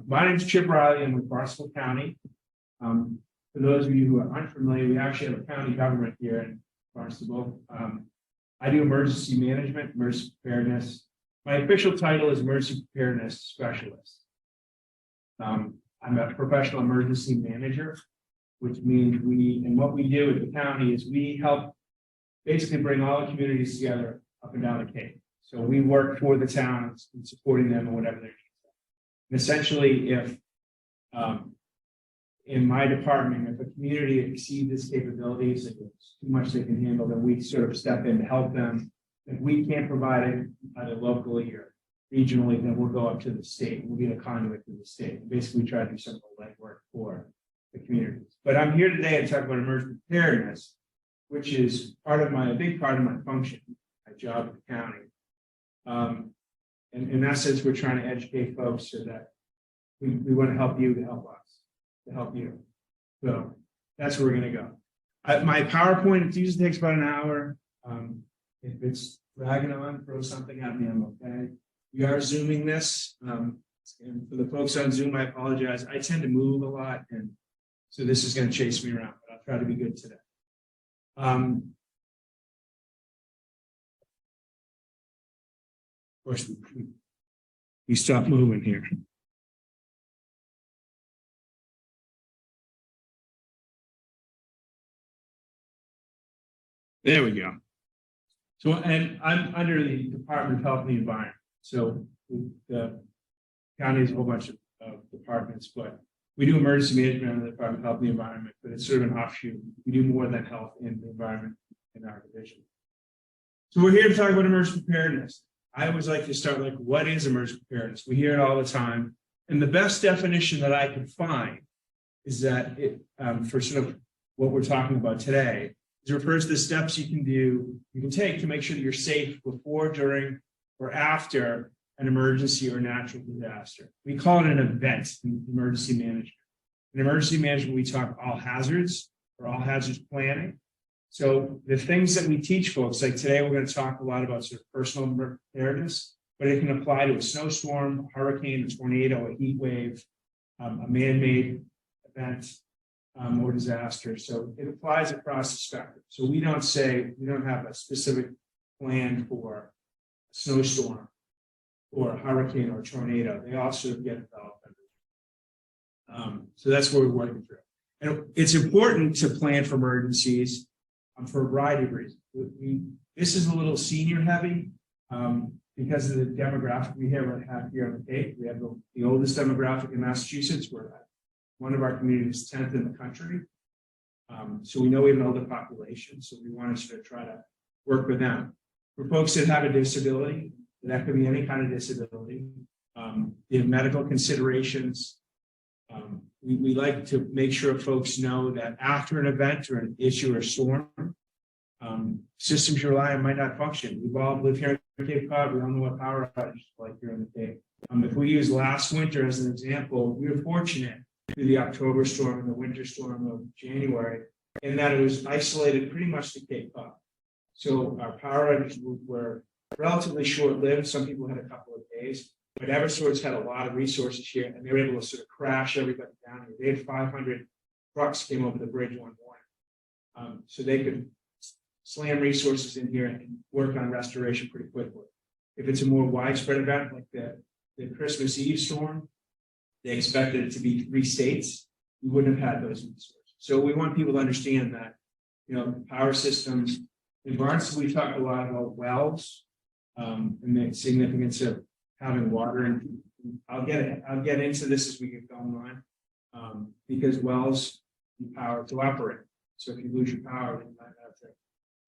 My name is Chip Reilly. I'm with Barnstable County. For those of you who are unfamiliar, we actually have a county government here in Barnstable. I do emergency management, emergency preparedness. My official title is Emergency Preparedness Specialist. I'm a professional emergency manager, which means what we do at the county is we help basically bring all the communities together up and down the Cape. So we work for the towns and supporting them in whatever their needs are. And essentially, if in my department, if a community exceeds its capabilities, if it's too much they can handle, then we sort of step in to help them. If we can't provide it either locally or regionally, then we'll go up to the state. We'll be a conduit to the state. Basically, we try to do some of the legwork for the communities. But I'm here today to talk about emergency preparedness, which is a big part of my function, my job at the county. And in that sense, we're trying to educate folks so that we want to help you to help us, to help you. So that's where we're going to go. My PowerPoint, it usually takes about an hour. If it's dragging on, throw something at me, I'm okay. We are Zooming this. And for the folks on Zoom, I apologize. I tend to move a lot, and so this is going to chase me around, but I'll try to be good today. Of course, we stop moving here. There we go. So, and I'm under the Department of Health and the Environment. So the county has a whole bunch of departments, but we do emergency management under the Department of Health and the Environment, but it's sort of an offshoot. We do more than health and the environment in our division. So we're here to talk about emergency preparedness. I always like to start like, what is emergency preparedness? We hear it all the time. And the best definition that I could find is that it, for sort of what we're talking about today, it refers to the steps you can take to make sure that you're safe before, during, or after an emergency or natural disaster. We call it an event in emergency management. In emergency management, we talk all hazards or all hazards planning. So the things that we teach folks, like today, we're going to talk a lot about sort of personal preparedness, but it can apply to a snowstorm, a hurricane, a tornado, a heat wave, a man-made event, or disaster. So it applies across the spectrum. So we don't have a specific plan for a snowstorm or a hurricane or a tornado. They all sort of get developed. So that's what we're working through. And it's important to plan for emergencies for a variety of reasons. This is a little senior heavy because of the demographic we have here on the Cape. We have the oldest demographic in Massachusetts. We're one of our communities 10th in the country. So we know we have an older population, so we want to sort of try to work with them. For folks that have a disability, that could be any kind of disability, they have medical considerations. We like to make sure folks know that after an event or an issue or storm, systems you rely on might not function. We've all lived here in Cape Codder. We don't know what power outages are like here in the Cape. If we use last winter as an example, we were fortunate through the October storm and the winter storm of January, in that it was isolated pretty much to Cape Codder. So our power outages were relatively short-lived. Some people had a couple of days, but Eversource had a lot of resources here, and they were able to sort of crash everybody down here. They had 500 trucks came over the bridge one morning, so they could slam resources in here and work on restoration pretty quickly. If it's a more widespread event like the Christmas Eve storm, they expected it to be 3 states. We wouldn't have had those resources. So we want people to understand that, power systems. In Barnstable, we talk a lot about wells and the significance of having water. And I'll get into this as we get going on, because wells need power to operate. So if you lose your power, then you might have to.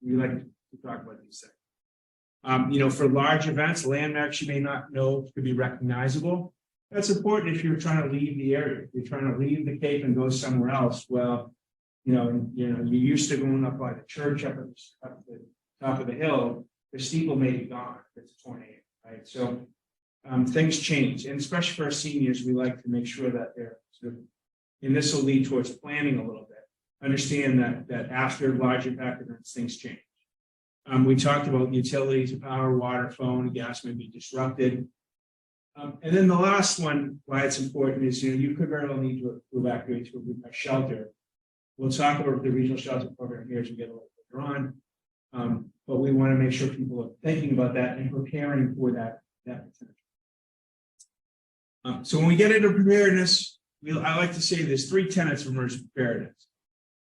We like to talk about these things. For large events, landmarks you may not know could be recognizable. That's important if you're trying to leave the area. If you're trying to leave the Cape and go somewhere else, well, you're used to going up by the church up at the top of the hill. The steeple may be gone if it's a tornado, right? So things change, and especially for our seniors, we like to make sure that they're sort of, and this will lead towards planning a little bit. Understand that after large impact events, things change. We talked about utilities, power, water, phone, gas may be disrupted. And then the last one, why it's important is, you could very well need to evacuate to a shelter. We'll talk about the regional shelter program here as we get a little later on. But we want to make sure people are thinking about that and preparing for that potential. So when we get into preparedness, I like to say there's 3 tenets of emergency preparedness: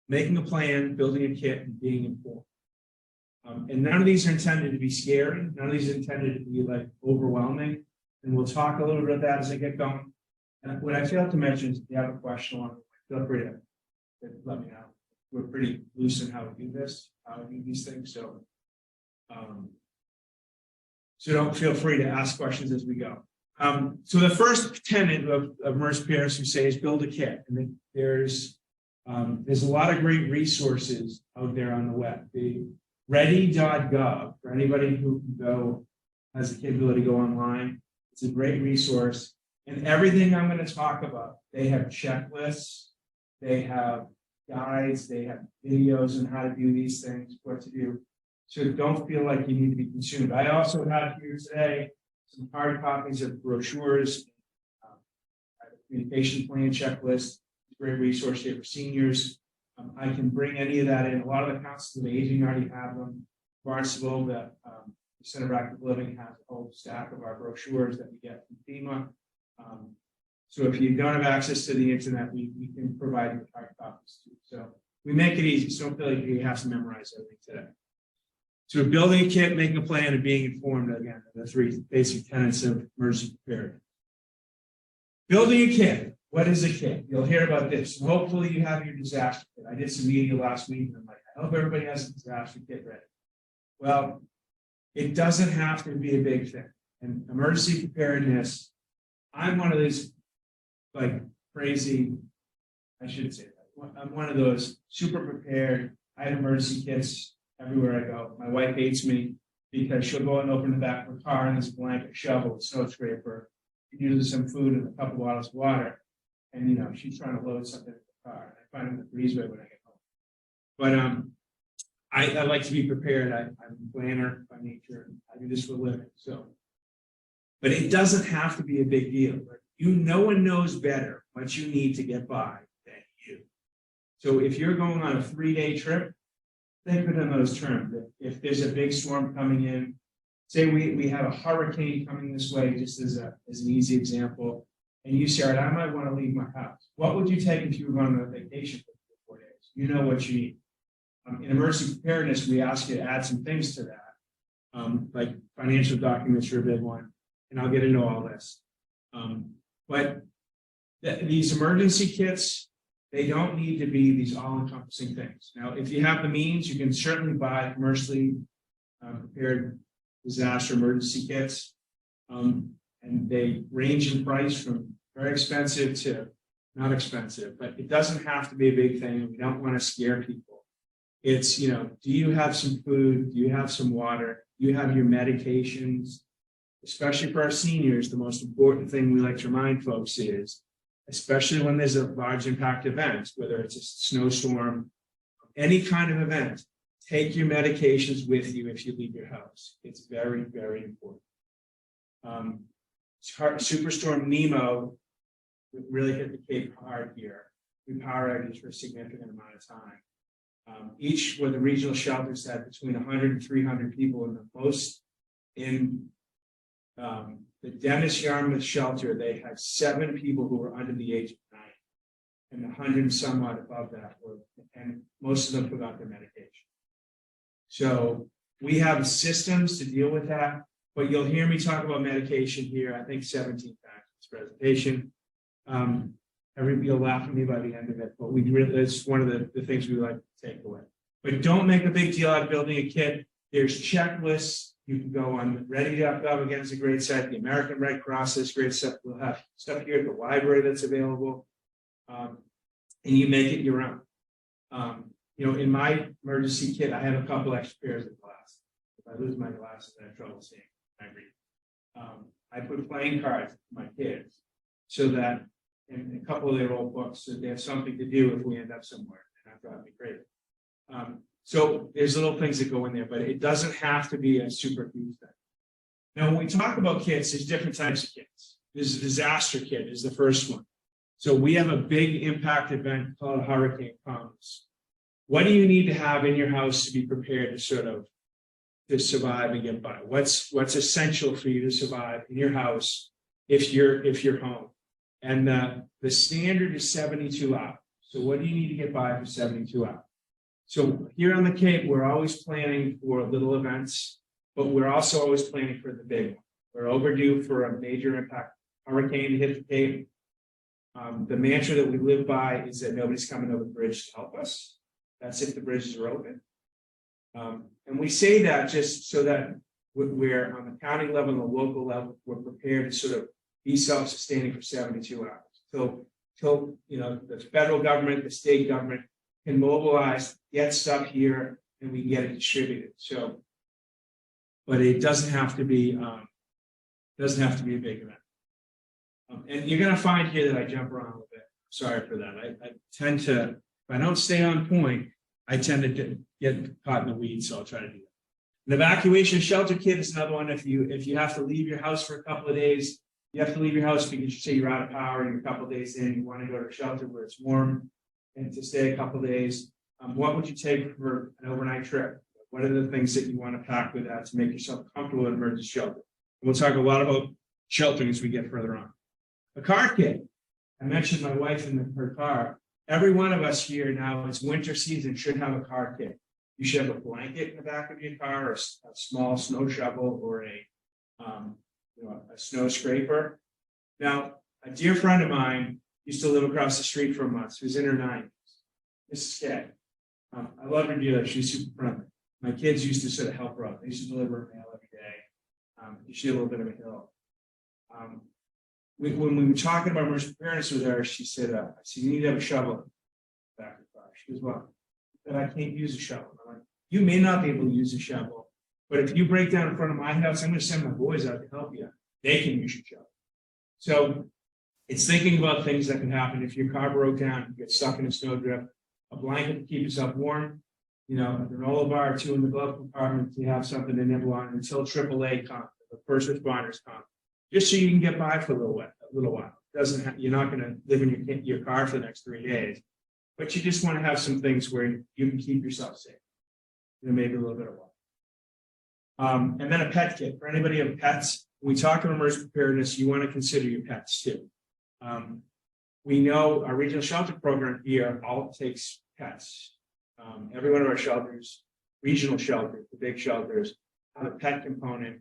making a plan, building a kit, and being informed. And none of these are intended to be scary. None of these are intended to be like overwhelming. And we'll talk a little bit about that as I get going. And what I failed to mention is if you have a question along the way, feel free to let me know. We're pretty loose in how we do this, how we do these things. So don't feel free to ask questions as we go. So the first tenet of emergency preparedness we say is build a kit. And there's a lot of great resources out there on the web. The ready.gov, for anybody who can go, has the capability to go online, it's a great resource. And everything I'm going to talk about, they have checklists, they have guides, they have videos on how to do these things, what to do. So don't feel like you need to be consumed. I also have here today some hard copies of brochures, communication plan checklist, great resource here for seniors. I can bring any of that in. A lot of the councils of aging already have them. Barnstable, the Center for Active Living, has a whole stack of our brochures that we get from FEMA. So if you don't have access to the internet, we can provide you with hard copies too. So we make it easy, so don't feel like you have to memorize everything today. So building a kit, making a plan, and being informed, again, are the 3 basic tenets of emergency preparedness. Building a kit. What is a kit? You'll hear about this. Hopefully you have your disaster kit. I did some media last week, and I'm like, I hope everybody has a disaster kit ready. Well, it doesn't have to be a big thing. And emergency preparedness, I'm one of those like crazy, I shouldn't say that. I'm one of those super prepared. I have emergency kits everywhere I go. My wife hates me because she'll go and open the back of her car and there's a blanket, shovel, snow scraper, usually some food and a couple bottles of water. And she's trying to load something in the car. I find it in the breezeway when I get home. But I like to be prepared. I'm a planner by nature. I do this for a living. So, but it doesn't have to be a big deal. No one knows better what you need to get by than you. So if you're going on a 3-day trip, think of it in those terms. If there's a big storm coming in, say we have a hurricane coming this way, just as an easy example, and you say, all right, I might want to leave my house. What would you take if you were going on a vacation for 4 days? You know what you need. In emergency preparedness, we ask you to add some things to that, like financial documents are a big one, and I'll get into all this. But these emergency kits, they don't need to be these all-encompassing things. Now, if you have the means, you can certainly buy commercially prepared disaster emergency kits, and they range in price from very expensive to not expensive, but it doesn't have to be a big thing. We don't want to scare people. It's, do you have some food? Do you have some water? Do you have your medications? Especially for our seniors, the most important thing we like to remind folks is, especially when there's a large impact event, whether it's a snowstorm, any kind of event, take your medications with you if you leave your house. It's very, very important. Superstorm Nemo really hit the Cape hard here. We power outages for a significant amount of time. Each where the regional shelters had between 100 and 300 people, and the most in the Dennis Yarmouth shelter, they had 7 people who were under the age of 9, and 100 and some odd above that were, and most of them forgot their medication. So we have systems to deal with that, but you'll hear me talk about medication here, I think 17 times in this presentation. You'll laugh at me by the end of it, but it's one of the things we like to take away. But don't make a big deal out of building a kit. There's checklists. You can go on ready.gov, again, it's a great site. The American Red Cross is great stuff. We'll have stuff here at the library that's available. And you make it your own. In my emergency kit, I have a couple extra pairs of glasses. If I lose my glasses, I have trouble seeing. I put playing cards for my kids so that in a couple of their old books, so they have something to do if we end up somewhere. And I thought it'd be great. So there's little things that go in there, but it doesn't have to be a super huge thing. Now, when we talk about kits, there's different types of kits. There's a disaster kit is the first one. So we have a big impact event called a hurricane comes. What do you need to have in your house to be prepared to survive and get by? What's essential for you to survive in your house if you're home? And the standard is 72 hours. So what do you need to get by for 72 hours? So here on the Cape, we're always planning for little events, but we're also always planning for the big one. We're overdue for a major impact hurricane to hit the Cape. The mantra that we live by is that nobody's coming over the bridge to help us. That's if the bridges are open. And we say that just so that we're on the county level and the local level, we're prepared to sort of be self-sustaining for 72 hours. Till the federal government, the state government can mobilize, get stuff here, and we can get it distributed. So, but it doesn't have to be a big event. And you're going to find here that I jump around a little bit. Sorry for that. I tend to, if I don't stay on point, I tend to get caught in the weeds, so I'll try to do that. An evacuation shelter kit is another one. If you have to leave your house for a couple of days, you have to leave your house because you say you're out of power and you're a couple of days in, you want to go to a shelter where it's warm and to stay a couple of days. What would you take for an overnight trip? What are the things that you want to pack with that to make yourself comfortable in emergency shelter? And we'll talk a lot about sheltering as we get further on. A car kit. I mentioned my wife in her car. Every one of us here now, it's winter season, should have a car kit. You should have a blanket in the back of your car, or a small snow shovel, or a snow scraper. Now, a dear friend of mine used to live across the street from us, who's in her 90s. Mrs. Kay. I love her dearly. She's super friendly. My kids used to sort of help her out. They used to deliver her mail every day. She had a little bit of a hill. When we were talking about emergency preparedness with her, she said, you need to have a shovel in the back of the car. She goes, well, but I can't use a shovel. I'm like, you may not be able to use a shovel, but if you break down in front of my house, I'm going to send my boys out to help you. They can use your shovel. So it's thinking about things that can happen. If your car broke down, you get stuck in a snowdrift, a blanket to keep yourself warm, a granola bar or two in the glove compartment to have something to nibble on until AAA comes, the first responders come. Just so you can get by for a little while. You're not going to live in your car for the next 3 days, but you just want to have some things where you can keep yourself safe. Maybe a little bit of water. And then a pet kit for anybody who have pets. When we talk about emergency preparedness, you want to consider your pets too. We know our regional shelter program here all takes pets. Every one of our shelters, regional shelters, the big shelters, have a pet component,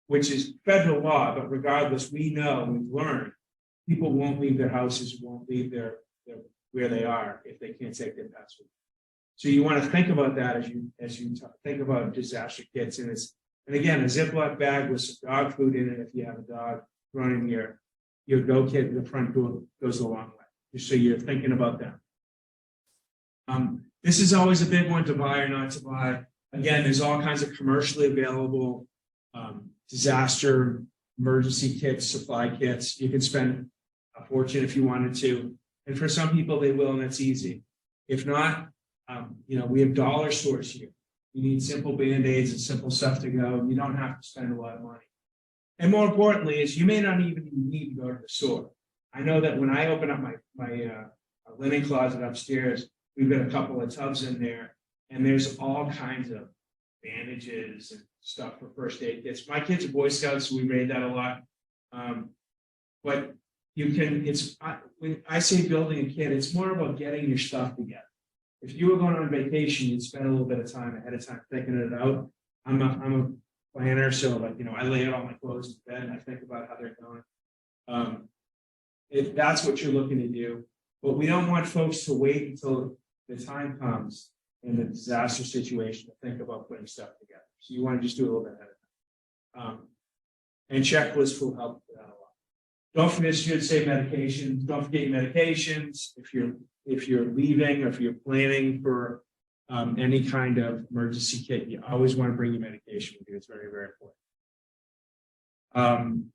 which is federal law, but regardless, we've learned, people won't leave their houses, won't leave where they are if they can't take their pets with them. So you want to think about that as you think about disaster kits. And again, a Ziploc bag with some dog food in it if you have a dog, running your go kit in the front door goes a long way, just so you're thinking about that. This is always a big one, to buy or not to buy. Again, there's all kinds of commercially available disaster emergency kits, supply kits. You can spend a fortune if you wanted to. And for some people, they will, and that's easy. If not, we have dollar stores here. You need simple Band-Aids and simple stuff to go. You don't have to spend a lot of money. And more importantly is you may not even need to go to the store. I know that when I open up my linen closet upstairs, we've got a couple of tubs in there, and there's all kinds of bandages and stuff for first aid kits. My kids are Boy Scouts, so we made that a lot. But you can, when I say building a kit, it's more about getting your stuff together. If you were going on vacation, you'd spend a little bit of time ahead of time thinking it out. I'm a planner, so I lay out all my clothes in bed and I think about how they're going. If that's what you're looking to do, but we don't want folks to wait until the time comes in the disaster situation to think about putting stuff together. So you want to just do a little bit ahead of time. And checklists will help with that a lot. Don't forget, you should say medications. Don't forget your medications. If you're leaving or if you're planning for any kind of emergency kit, you always want to bring your medication with you. It's very, very important.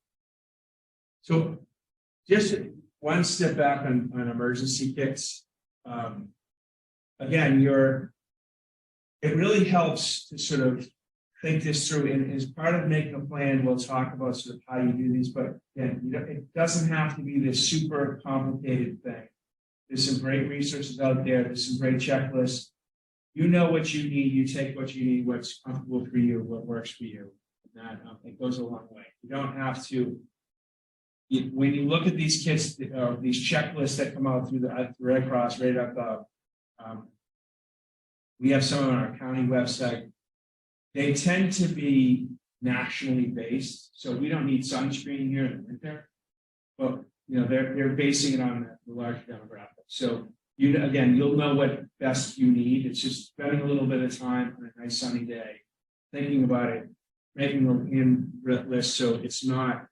So just one step back on emergency kits. Again, it really helps to sort of think this through, and as part of making a plan, we'll talk about sort of how you do these, but again, it doesn't have to be this super complicated thing. There's some great resources out there. There's some great checklists. You know what you need. You take what you need, what's comfortable for you, what works for you. And that it goes a long way. You don't have to. When you look at these kits, these checklists that come out through the Red Cross, right up, we have some on our county website. They tend to be nationally based, so we don't need sunscreen here in the winter. But they're basing it on the larger demographic. So you'll know what best you need. It's just spending a little bit of time on a nice sunny day, thinking about it, making a list so it's not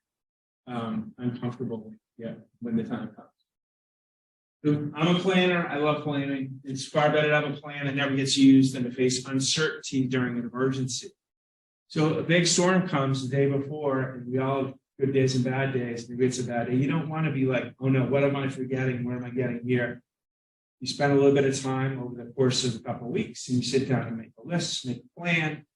uncomfortable when the time comes. So I'm a planner. I love planning. It's far better to have a plan that never gets used than to face uncertainty during an emergency. So a big storm comes the day before, and we all have good days and bad days. Maybe it's a bad day. You don't want to be like, oh no, what am I forgetting? What am I getting here? You spend a little bit of time over the course of a couple of weeks, and you sit down and make a list, make a plan.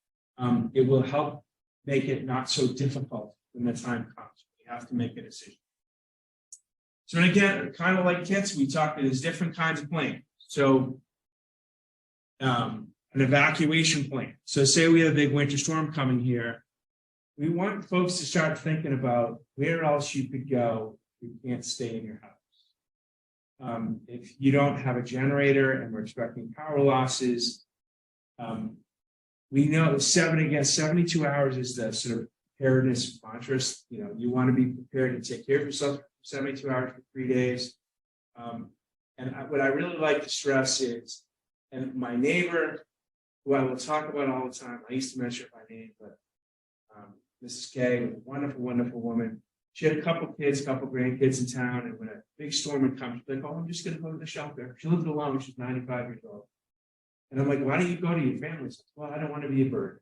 It will help make it not so difficult when the time comes. You have to make a decision. So again, kind of like kits, we talked, there's different kinds of plans. So an evacuation plan. So say we have a big winter storm coming here. We want folks to start thinking about where else you could go if you can't stay in your house. If you don't have a generator and we're expecting power losses, we know 72 hours is the sort of preparedness mantra. You want to be prepared to take care of yourself for 72 hours for 3 days. What I really like to stress is, and my neighbor, who I will talk about all the time, I used to mention her by name, but Mrs. K, wonderful, wonderful woman. She had a couple kids, a couple grandkids in town, and when a big storm would come, she'd be like, oh, I'm just going to go to the shelter. She lived alone. She's 95 years old. And I'm like, why don't you go to your family? She said, well, I don't want to be a burden.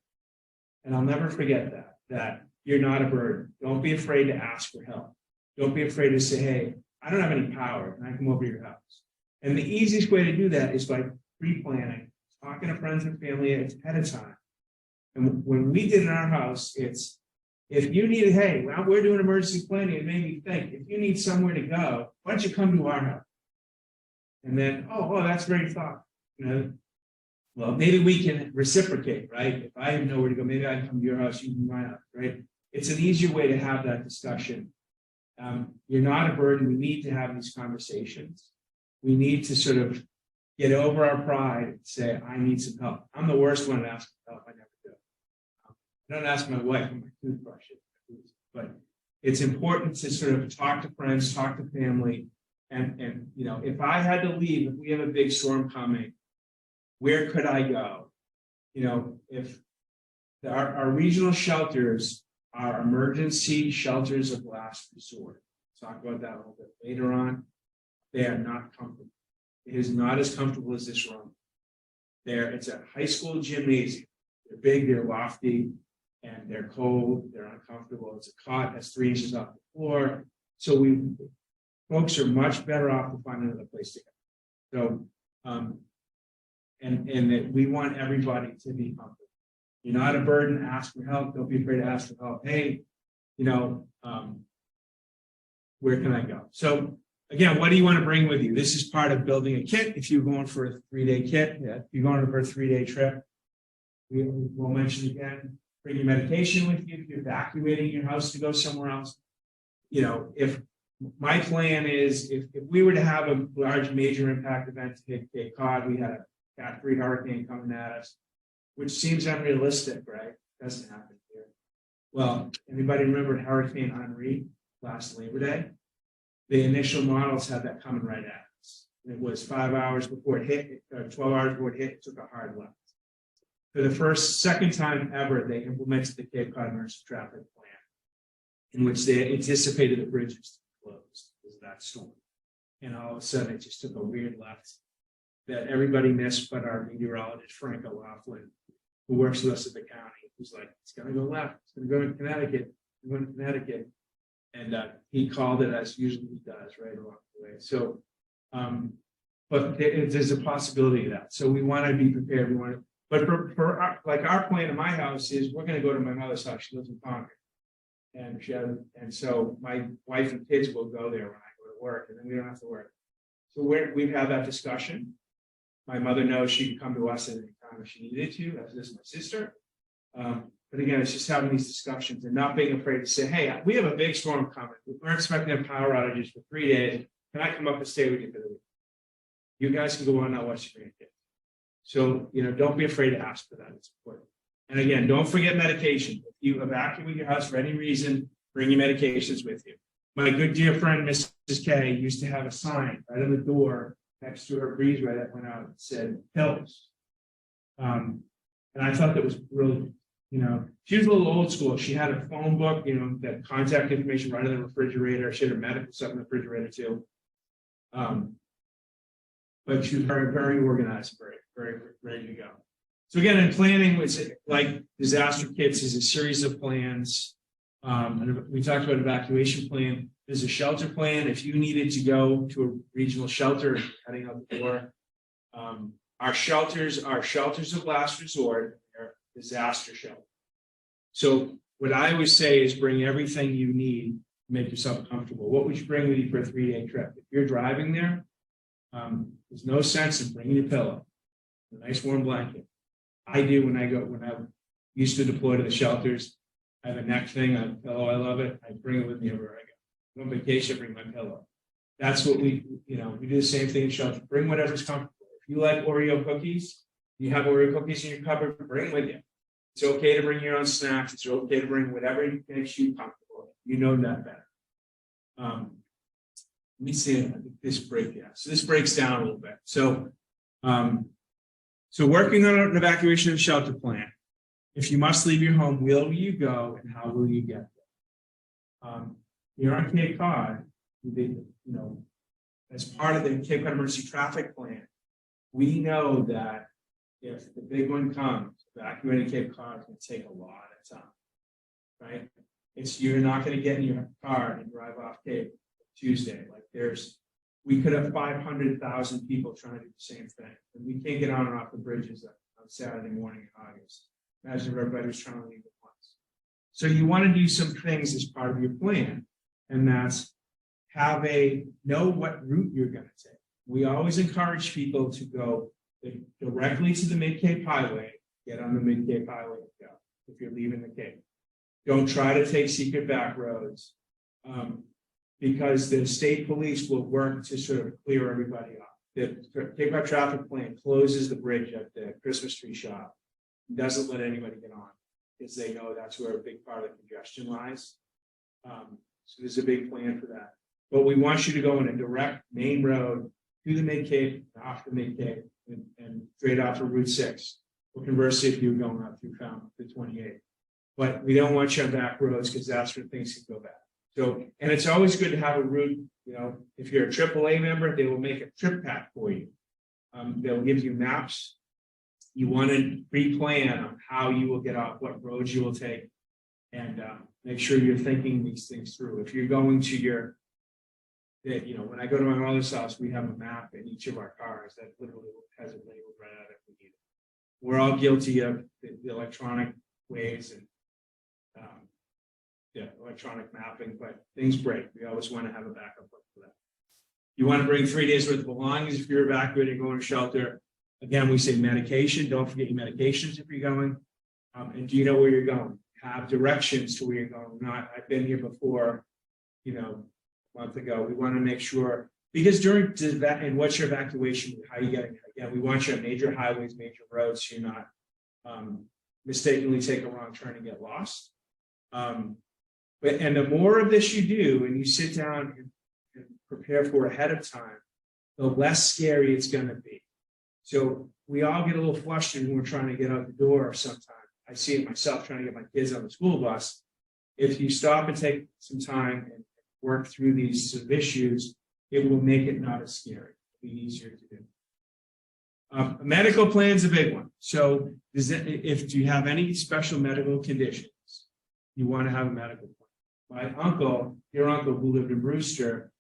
And I'll never forget that you're not a burden. Don't be afraid to ask for help. Don't be afraid to say, hey, I don't have any power. Can I come over to your house? And the easiest way to do that is by pre-planning, talking to friends and family ahead of time. And when we did in our house, it's, if you need, hey, well, we're doing emergency planning, it made me think, if you need somewhere to go, why don't you come to our house? And then, oh, that's great thought. Well, maybe we can reciprocate, right? If I have nowhere to go, maybe I can come to your house, you can my house, right? It's an easier way to have that discussion. You're not a burden. We need to have these conversations. We need to sort of get over our pride and say, I need some help. I'm the worst one to ask for help. I never do. I don't ask my wife for my toothbrush, but it's important to sort of talk to friends, talk to family. And if I had to leave, if we have a big storm coming, where could I go? If our regional shelters are emergency shelters of last resort. Talk about that a little bit later on. They are not comfortable. It is not as comfortable as this room. It's a high school gymnasium. They're big, they're lofty, and they're cold, they're uncomfortable. It's a cot that's 3 inches off the floor. So folks are much better off to find another place to go. So, and that we want everybody to be comfortable. You're not a burden, ask for help. Don't be afraid to ask for help. Hey, where can I go? So again, what do you want to bring with you? This is part of building a kit. If you're going for a 3-day kit, if you're going for a 3-day trip, we'll mention again, bring your medication with you. If you're evacuating your house to go somewhere else, if my plan is, if we were to have a large major impact event to hit Cape Cod, we had a Cat 3 hurricane coming at us, which seems unrealistic, right? Doesn't happen here. Well, anybody remember Hurricane Henri last Labor Day? The initial models had that coming right at us. It was 5 hours before it hit, or 12 hours before it hit, it took a hard left. For the second time ever, they implemented the Cape Cod emergency traffic plan, in which they anticipated the bridges to be closed because of that storm. And all of a sudden, it just took a weird left that everybody missed, but our meteorologist, Frank O'Laughlin, who works with us at the county, who's like, it's going to go left, it's going to go to Connecticut, and he called it as usually he does, right along the way. So, but there's a possibility of that. So we want to be prepared. We want to But for our plan in my house is we're going to go to my mother's house. She lives in Concord. And so my wife and kids will go there when I go to work, and then we don't have to work. So we've had that discussion. My mother knows she can come to us at any time if she needed to. That's just my sister. But again, it's just having these discussions and not being afraid to say, hey, we have a big storm coming. We're expecting to have power outages for 3 days. Can I come up and stay with you for the week? You guys can go on and watch your grandkids. So, don't be afraid to ask for that. It's important. And again, don't forget medication. If you evacuate your house for any reason, bring your medications with you. My good dear friend, Mrs. K, used to have a sign right on the door next to her breezeway that went out and said, pills. And I thought that was really, she was a little old school. She had a phone book, that contact information right in the refrigerator. She had her medical stuff in the refrigerator too. But she was very, very organized, very, very ready to go. So again, in planning, it's like disaster kits is a series of plans. And we talked about evacuation plan. There's a shelter plan. If you needed to go to a regional shelter, heading out the door, our shelters of last resort are disaster shelter. So what I always say is bring everything you need to make yourself comfortable. What would you bring with you for a 3-day trip? If you're driving there, there's no sense in bringing a pillow, a nice warm blanket. I do when I used to deploy to the shelters. I have a neck thing, I have a pillow, I love it. I bring it with me everywhere I go. On vacation, I bring my pillow. That's what we do the same thing in shelter. Bring whatever's comfortable. If you like Oreo cookies, you have Oreo cookies in your cupboard, bring with you. It's okay to bring your own snacks. It's okay to bring whatever makes you comfortable. You know that better. Let me see this break. Yeah. So this breaks down a little bit. So working on an evacuation and shelter plan. If you must leave your home, where will you go and how will you get there? Here on Cape Cod, as part of the Cape Cod Emergency Traffic Plan, we know that if the big one comes, evacuating Cape Cod is going to take a lot of time, right? You're not going to get in your car and drive off Cape Tuesday. We could have 500,000 people trying to do the same thing, and we can't get on and off the bridges on Saturday morning in August. Imagine if everybody was trying to leave at once. So you want to do some things as part of your plan, and that's know what route you're going to take. We always encourage people to go directly to the Mid-Cape Highway, get on the Mid-Cape Highway and go if you're leaving the Cape. Don't try to take secret back roads because the state police will work to sort of clear everybody off. The Cape Cod Traffic Plan closes the bridge at the Christmas tree shop. Doesn't let anybody get on because they know that's where a big part of the congestion lies. So there's a big plan for that. But we want you to go on a direct main road to the Mid-Cape, off the Mid-Cape, and straight off of Route 6. Or conversely, if you're going out through Fountain to 28. But we don't want you on back roads because that's where things can go bad. So, and it's always good to have a route. If you're a AAA member, they will make a trip pack for you. They'll give you maps. You want to pre-plan on how you will get off, what roads you will take, and make sure you're thinking these things through. If you're going to when I go to my mother's house, we have a map in each of our cars that literally has it labeled right out if we need it. We're all guilty of the electronic ways and electronic mapping, but things break. We always want to have a backup for that. You want to bring 3 days worth of belongings if you're evacuating, going to shelter. Again, we say medication. Don't forget your medications if you're going. And do you know where you're going? Have directions to where you're going. I've been here before, a month ago. We want to make sure, because and what's your evacuation, how you getting there? Again, we want you on major highways, major roads, so you're not mistakenly take a wrong turn and get lost. And the more of this you do, and you sit down and prepare for ahead of time, the less scary it's going to be. So we all get a little flustered when we're trying to get out the door sometimes. I see it myself trying to get my kids on the school bus. If you stop and take some time and work through these sort of issues, it will make it not as scary. It'll be easier to do. A medical plan is a big one. So if you have any special medical conditions, you want to have a medical plan. Your uncle who lived in Brewster,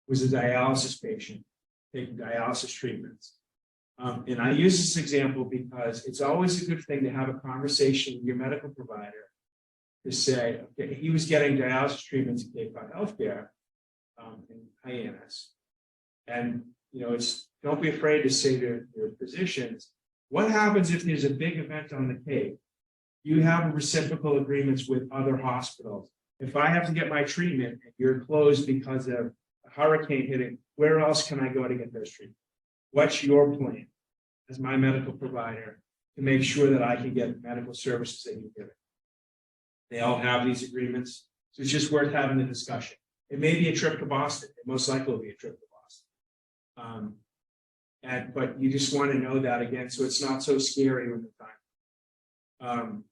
was a dialysis patient, taking dialysis treatments. And I use this example because it's always a good thing to have a conversation with your medical provider to say, okay, he was getting dialysis treatments at Cape Codder Healthcare in Hyannis. And, don't be afraid to say to your physicians, what happens if there's a big event on the Cape? You have reciprocal agreements with other hospitals. If I have to get my treatment and you're closed because of a hurricane hitting, where else can I go to get those treatments? What's your plan as my medical provider to make sure that I can get the medical services that you give it? They all have these agreements, so it's just worth having the discussion. It may be a trip to Boston. It most likely will be a trip to Boston. But you just want to know that again, so it's not so scary when the time.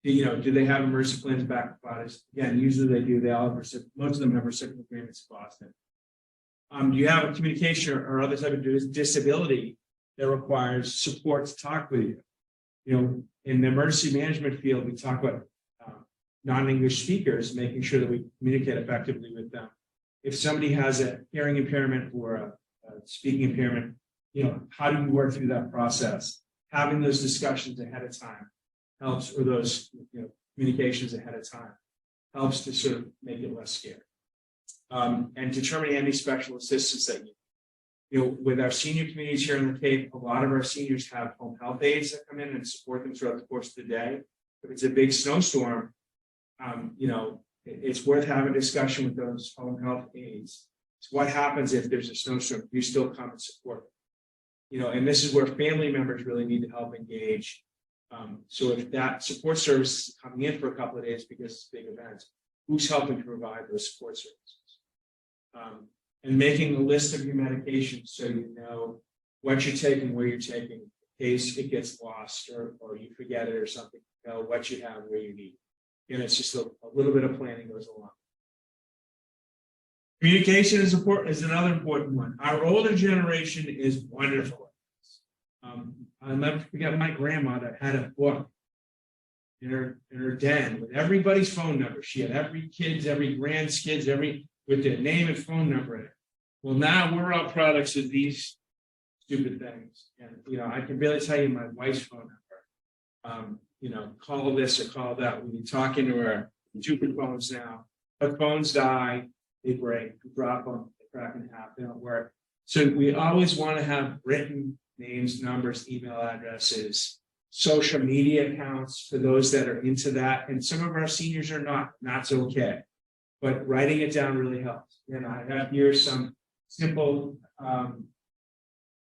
Do they have emergency plans back to bodies? Again, usually they do. They all have most of them have reciprocal agreements in Boston. Do you have a communication or other type of disability that requires support to talk with you? In the emergency management field, we talk about non-English speakers, making sure that we communicate effectively with them. If somebody has a hearing impairment or a speaking impairment, how do you work through that process? Having those discussions ahead of time helps, or those communications ahead of time helps to sort of make it less scary. And determining any special assistance that with our senior communities here in the Cape, a lot of our seniors have home health aides that come in and support them throughout the course of the day. If it's a big snowstorm, it's worth having a discussion with those home health aides. So what happens if there's a snowstorm? You still come and support them. And this is where family members really need to help engage. So if that support service is coming in for a couple of days because it's big events, who's helping to provide those support services? And making a list of your medications so you know what you're taking, where you're taking, in case it gets lost or you forget it or something, what you have, where you need. It's just a little bit of planning goes along. Communication is important, is another important one. Our older generation is wonderful. I'll never forget my grandmother had a book in her den with everybody's phone number. She had every kid's, every grandkids, with their name and phone number in it. Well, now we're all products of these stupid things. And, I can barely tell you my wife's phone number. Call this or call that. When you talk into her stupid phones now, but phones die, they break, you drop them, they crack in half, they don't work. So we always want to have written names, numbers, email addresses, social media accounts for those that are into that. And some of our seniors are not, and that's okay. But writing it down really helps. I have here some simple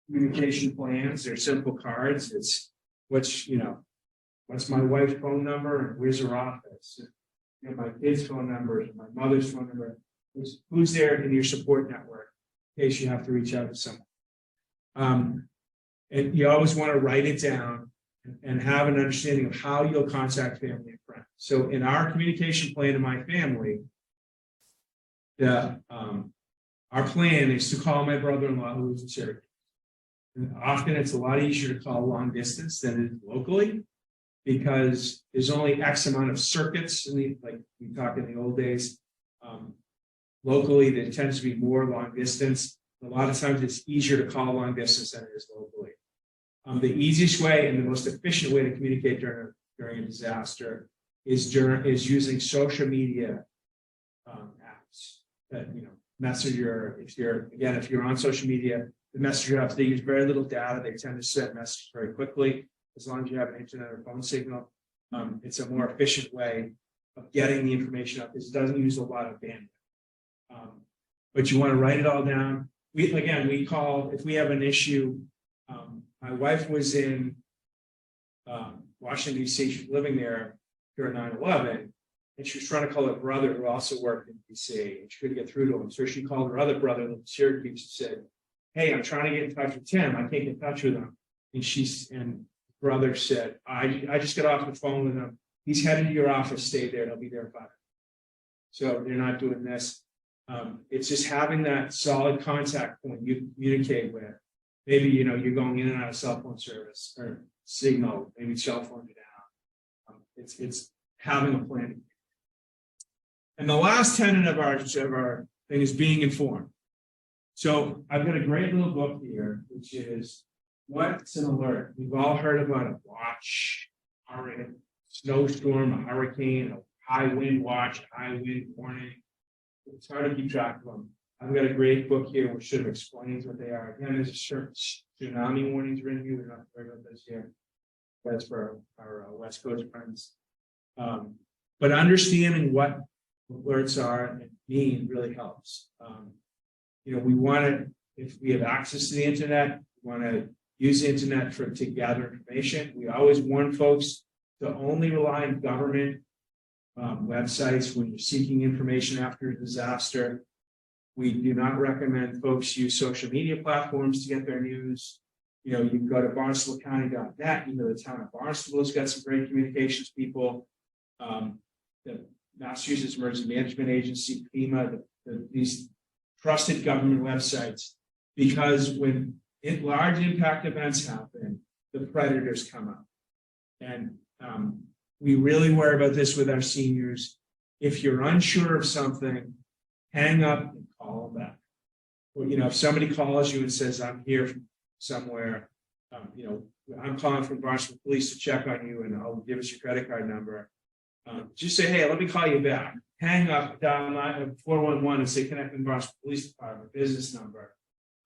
communication plans. They're simple cards. It's what's my wife's phone number and where's her office? My kid's phone numbers, my mother's phone number. Who's there in your support network in case you have to reach out to someone. And you always want to write it down and have an understanding of how you'll contact family and friends. So in our communication plan in my family, our plan is to call my brother-in-law who lives in Syracuse. And often it's a lot easier to call long distance than it is locally because there's only X amount of circuits like we talk in the old days. Locally, there tends to be more long distance. A lot of times it's easier to call long distance than it is locally. The easiest way and the most efficient way to communicate during a disaster is using social media apps. That Messenger. If you're on social media, the Messenger apps, they use very little data. They tend to send messages very quickly. As long as you have an internet or phone signal, it's a more efficient way of getting the information out. This doesn't use a lot of bandwidth. But you want to write it all down. We call if we have an issue. My wife was in Washington, D.C. She was living there during 9/11, and she was trying to call her brother who also worked in D.C. and she couldn't get through to him. So she called her other brother in Syracuse and said, "Hey, I'm trying to get in touch with Tim. I can't get in touch with him." And brother said, I just got off the phone with him. He's headed to your office. Stay there. He'll be there in 5 minutes. So they're not doing this. It's just having that solid contact point you communicate with. Maybe, you're going in and out of cell phone service or signal, maybe cell phone down. It's having a plan. And the last tenet of our thing is being informed. So I've got a great little book here, which is what's an alert? We've all heard about a watch, a snowstorm, a hurricane, a high wind watch, high wind warning. It's hard to keep track of them. I've got a great book here which sort of explains what they are. Again, there's a certain tsunami warnings written here. We're not worried about this here. That's for our West Coast friends. But understanding what alerts are and mean really helps. We want to, if we have access to the internet, we want to use the internet to gather information. We always warn folks to only rely on government websites when you're seeking information after a disaster. We do not recommend folks use social media platforms to get their news. You can go to barnstablecounty.net. The town of Barnstable's got some great communications people. The Massachusetts Emergency Management Agency, FEMA, these trusted government websites, because when large impact events happen, the predators come up. And we really worry about this with our seniors. If you're unsure of something, hang up and call them back. Or, if somebody calls you and says, I'm here from somewhere, I'm calling from Barnstable Police to check on you and I'll give us your credit card number. Just say, hey, let me call you back. Hang up, dial 411 and say, connect with Barnstable Police Department, business number.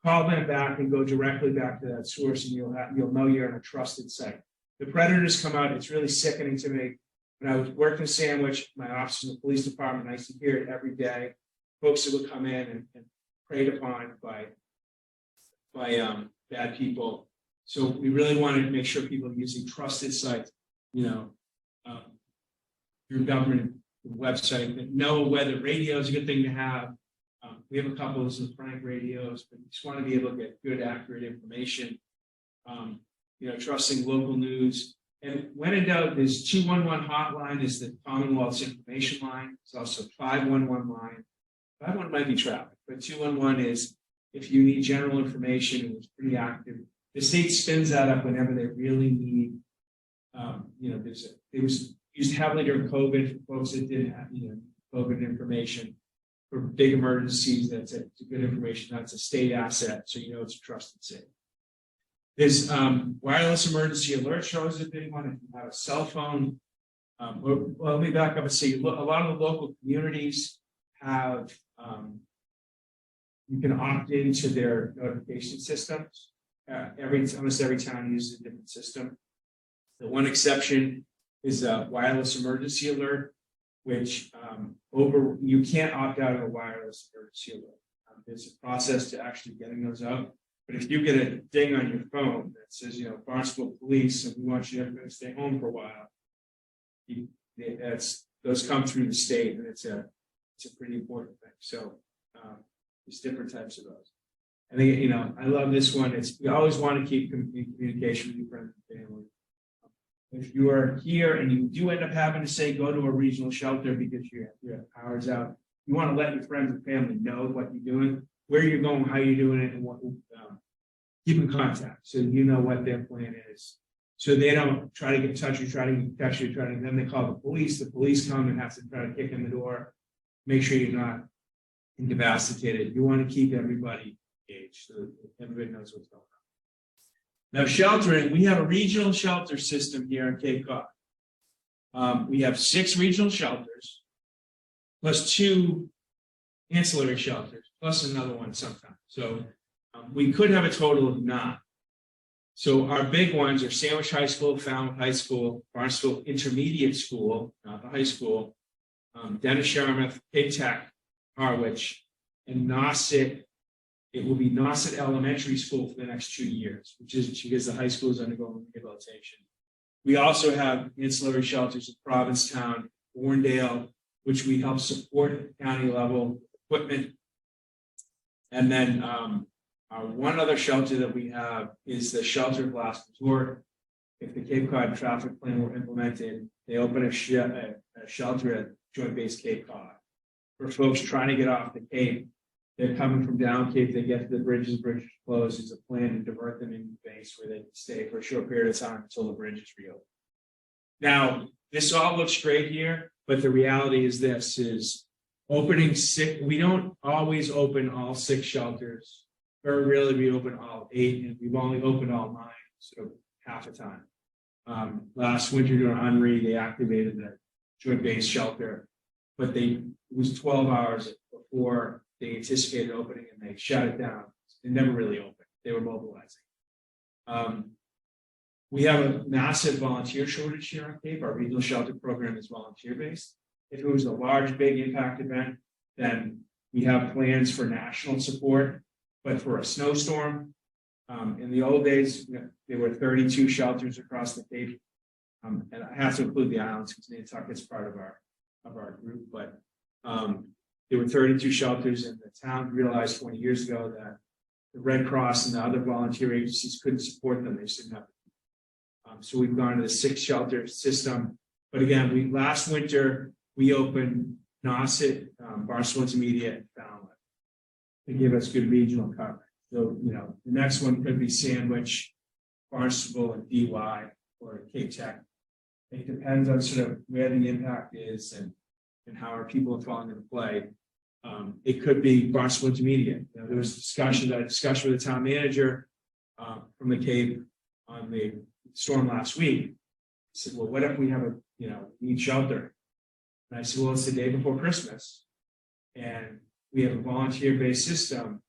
Call them back and go directly back to that source, and you'll know you're in a trusted site. The predators come out. It's really sickening to me. When I was working in Sandwich, my office in the police department, I used to hear it every day. Folks that would come in and preyed upon by bad people. So we really want to make sure people are using trusted sites, through government website, that know whether radio is a good thing to have. We have a couple of some prank radios, but we just want to be able to get good, accurate information. Trusting local news. And when in doubt, there's 211 hotline is the Commonwealth's information line. It's also 511 line. 511 might be traffic, but 211 is if you need general information. It was pretty active. The state spins that up whenever they really need. It was used heavily during COVID for folks that didn't have COVID information. For big emergencies, it's a good information. That's a state asset, so it's a trusted safe. There's wireless emergency alert shows a big one. If you have a cell phone, let me back up and say a lot of the local communities have you can opt into their notification systems. Almost every town uses a different system. The one exception is a wireless emergency alert, which you can't opt out of a wireless emergency alert. There's a process to actually getting those out. But if you get a ding on your phone that says, Barnstable Police, and we want you to stay home for a while, those come through the state, and it's a pretty important thing. So there's different types of those. I think I love this one. We always want to keep in communication with your friends and family. If you are here and you do end up having to say go to a regional shelter because your power's out, you want to let your friends and family know what you're doing, where you're going, how you're doing it, and what keep in contact so you know what their plan is. So they don't try to get in touch, try to catch you, then they call the police. The police come and have to try to kick in the door, make sure you're not incapacitated. You want to keep everybody engaged so everybody knows what's going on. Now, sheltering, we have a regional shelter system here in Cape Cod. We have 6 regional shelters, plus 2 ancillary shelters, plus another one sometimes. So we could have a total of 9. So our big ones are Sandwich High School, Falmouth High School, Barnstable Intermediate School, not the high school, Dennis Yarmouth, Cape Tech, Harwich, and Nauset. It will be Nauset Elementary School for the next 2 years, which is because the high school is undergoing rehabilitation. We also have ancillary shelters in Provincetown, Warrendale, which we help support at the county level, equipment. And then one other shelter that we have is the shelter of last resort. If the Cape Cod traffic plan were implemented, they open a shelter at Joint Base Cape Cod for folks trying to get off the Cape. They're coming from down Cape, they get to the bridges closed. There's a plan to divert them into the base where they can stay for a short period of time until the bridge is reopened. Now, this all looks great here, but the reality is this is opening 6. We don't always open all 6 shelters. Very rarely we open all 8, and we've only opened all 9 sort of half a time. Last winter during Unri, they activated the joint base shelter, but it was 12 hours before they anticipated opening, and they shut it down. It never really opened. They were mobilizing. We have a massive volunteer shortage here on Cape. Our regional shelter program is volunteer-based. If it was a large, big impact event, then we have plans for national support. But for a snowstorm, in the old days, there were 32 shelters across the Cape. And I have to include the islands because Nantucket's part of our group. But there were 32 shelters, and the town realized 20 years ago that the Red Cross and the other volunteer agencies couldn't support them. They just didn't have. So we've gone to the 6 shelter system. But again, last winter we opened Nauset, Barnstable Intermediate, and Falmouth to give us good regional coverage. So the next one could be Sandwich, Barnstable, and DY, or Cape Tech. It depends on sort of where the impact is and how our people are falling into play. It could be Barnstable Intermediate. There was a discussion with the town manager from the Cape on the storm last week. I said, well, what if we have need shelter? And I said, well, it's the day before Christmas, and we have a volunteer-based system.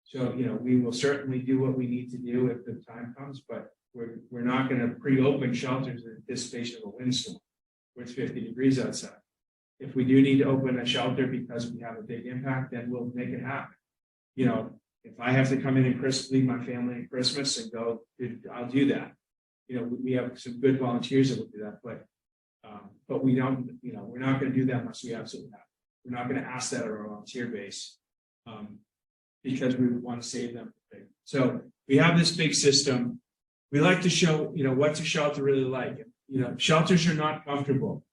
So, we will certainly do what we need to do if the time comes, but we're not going to pre-open shelters in anticipation of a windstorm where it's 50 degrees outside. If we do need to open a shelter because we have a big impact, then we'll make it happen. If I have to come in and leave my family at Christmas and go, I'll do that. We have some good volunteers that will do that, but we don't, we're not going to do that unless we absolutely have to. We're not going to ask that of our volunteer base because we want to save them. So we have this big system. We like to show, what's a shelter really like. Shelters are not comfortable.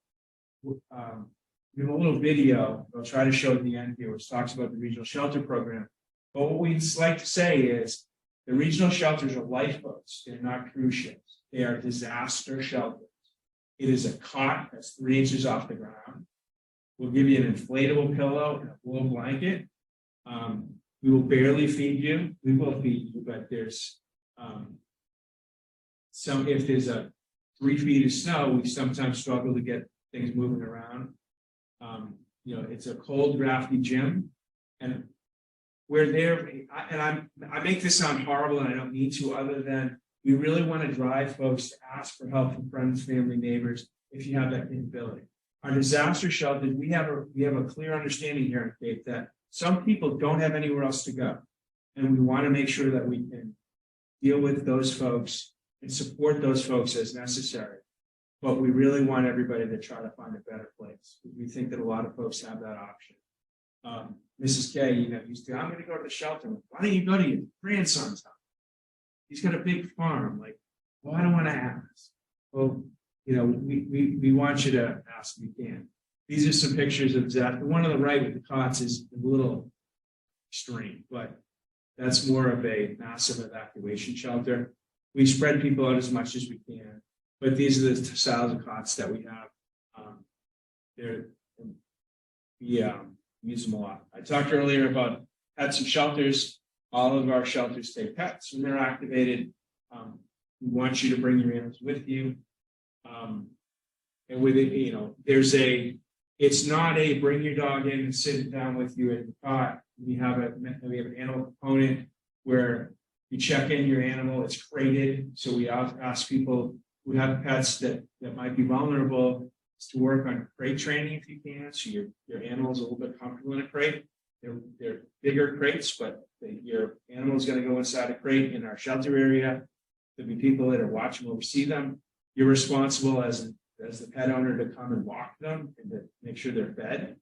We have a little video I'll try to show at the end here, which talks about the regional shelter program. But what we'd like to say is the regional shelters are lifeboats. They're not cruise ships. They are disaster shelters. It is a cot that's 3 inches off the ground. We'll give you an inflatable pillow and a wool blanket. We will barely feed you. We will feed you, but there's if there's a 3 feet of snow, we sometimes struggle to get things moving around. It's a cold, drafty gym, and we're there. I make this sound horrible, and I don't mean to, other than we really want to drive folks to ask for help from friends, family, neighbors, if you have that capability. Our disaster shelters, we have a clear understanding here in Cape that some people don't have anywhere else to go, and we want to make sure that we can deal with those folks and support those folks as necessary. But we really want everybody to try to find a better place. We think that a lot of folks have that option. Mrs. K, used to, I'm going to go to the shelter. Why don't you go to your grandson's house? He's got a big farm. Well, I don't want to ask. Well, we want you to ask if you can. These are some pictures of that. The one on the right with the cots is a little extreme, but that's more of a massive evacuation shelter. We spread people out as much as we can, but these are the styles of cots that we have. We use them a lot. I talked earlier about pets and shelters. All of our shelters take pets when they're activated. We want you to bring your animals with you. And with it, it's not a bring your dog in and sit it down with you at the cot. We have an animal component where you check in your animal, it's crated. So we ask people who have pets that might be vulnerable to work on crate training if you can. So your animal is a little bit comfortable in a crate. They're bigger crates, but your animal is going to go inside a crate in our shelter area. There'll be people that are watching oversee them. You're responsible as the pet owner to come and walk them and to make sure they're fed.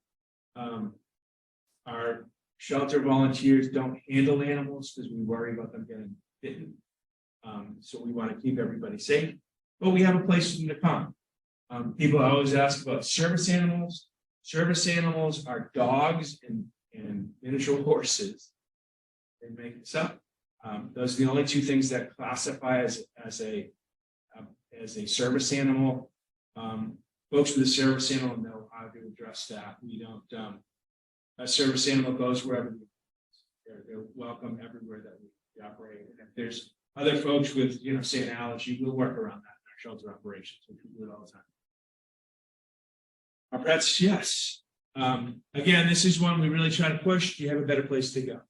Our shelter volunteers don't handle animals because we worry about them getting bitten. So we want to keep everybody safe, but we have a place for them to come. People always ask about service animals. Service animals are dogs and miniature horses. They make this up. Those are the only 2 things that classify as a service animal. Folks with a service animal know how to address that. We don't. A service animal goes wherever they're welcome everywhere that we operate. And if there's other folks with, say an allergy, we'll work around that in our shelter operations, which we do it all the time. Our pets, yes. Again, this is one we really try to push. Do you have a better place to go?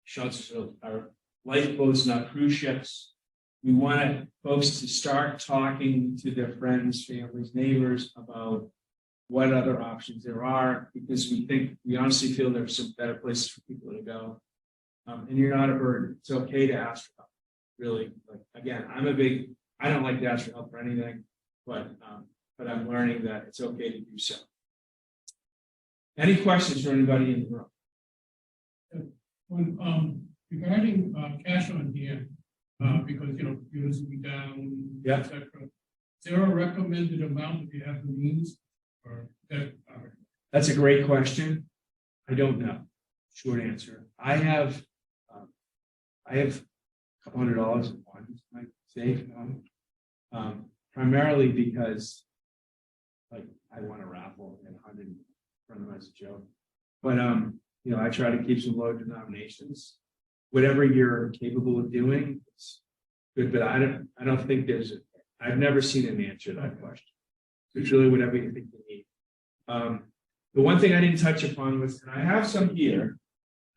Shelters are lifeboats, not cruise ships. We want folks to start talking to their friends, families, neighbors about what other options there are, because we honestly feel there's some better places for people to go. And you're not a burden. It's okay to ask for help. Really, again, I don't like to ask for help for anything, but I'm learning that it's okay to do so. Any questions for anybody in the room? Regarding cash on hand, because units will be down, Yeah. etc. Is there a recommended amount if you have the means, or that? That's a great question. I don't know. Short answer. I have a couple $100 in one, I save, primarily because, I want to raffle at 100 in front of us a joke, but I try to keep some low denominations. Whatever you're capable of doing, it's good. But I don't think I've never seen an answer to that question. It's really whatever you think you need. The one thing I didn't touch upon was, and I have some here.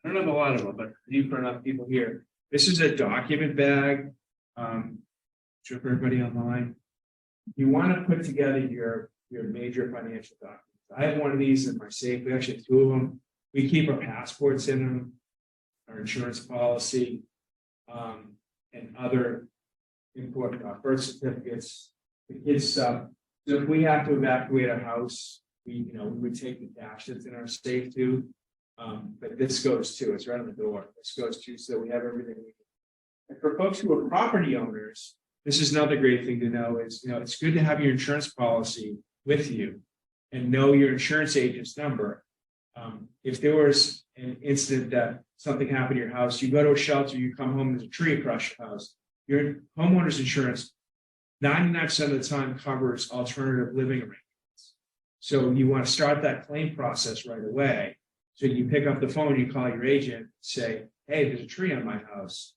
I don't have a lot of them, but you for enough people here. This is a document bag. Sure for everybody online. You want to put together your major financial documents. I have one of these in my safe. We actually have two of them. We keep our passports in them, our insurance policy, and other important birth certificates, the kids' stuff. So if we have to evacuate a house, we would take the cash that's in our safe too. But this goes too. It's right on the door. This goes too, so we have everything we need. And for folks who are property owners, this is another great thing to know is, it's good to have your insurance policy with you and know your insurance agent's number. If there was an incident that something happened to your house, you go to a shelter, you come home, there's a tree across your house, your homeowner's insurance 99% of the time covers alternative living arrangements. So you want to start that claim process right away. So you pick up the phone, you call your agent, say, hey, there's a tree on my house.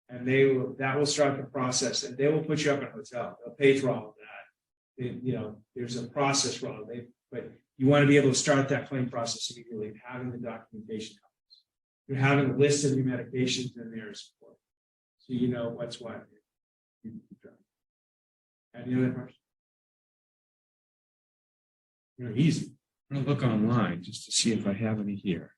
And that will start the process, and they will put you up in a hotel. They'll pay for all of that. There's a process for all of it, but you want to be able to start that claim process immediately and having the documentation. You're having a list of your medications in there as support. So you know what's what. Any other questions? Easy. I'm going to look online just to see if I have any here.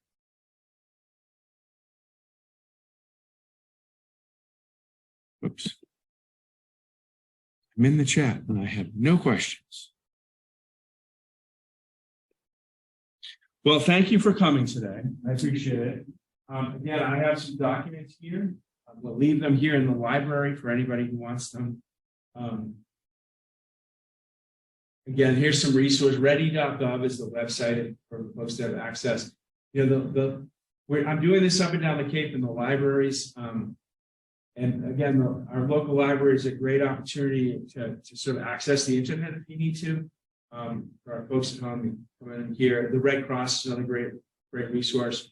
Oops. I'm in the chat and I have no questions. Well, thank you for coming today. I appreciate it. Again, I have some documents here. We'll leave them here in the library for anybody who wants them. Again, here's some resource. Ready.gov is the website for folks to have access. I'm doing this up and down the Cape in the libraries. And again, our local library is a great opportunity to sort of access the internet if you need to. For our folks at home coming in here, the Red Cross is another great resource.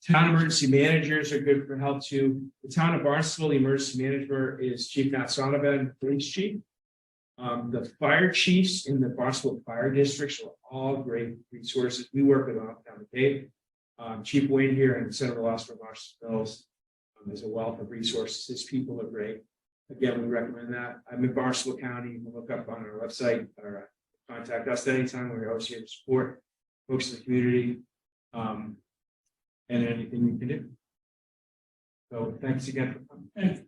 Town emergency managers are good for help too. The town of Barnstable, the emergency manager is Chief Matt Sonovan, police chief. The fire chiefs in the Barnstable fire districts are all great resources. We work with them up down the Cape. Chief Wayne here in Senator Osterville, there's a wealth of resources. His people are great. Again, we recommend that. I'm in Barnstable County. You can look up on our website or contact us anytime. We're always here to support folks in the community and anything you can do. So thanks again for coming.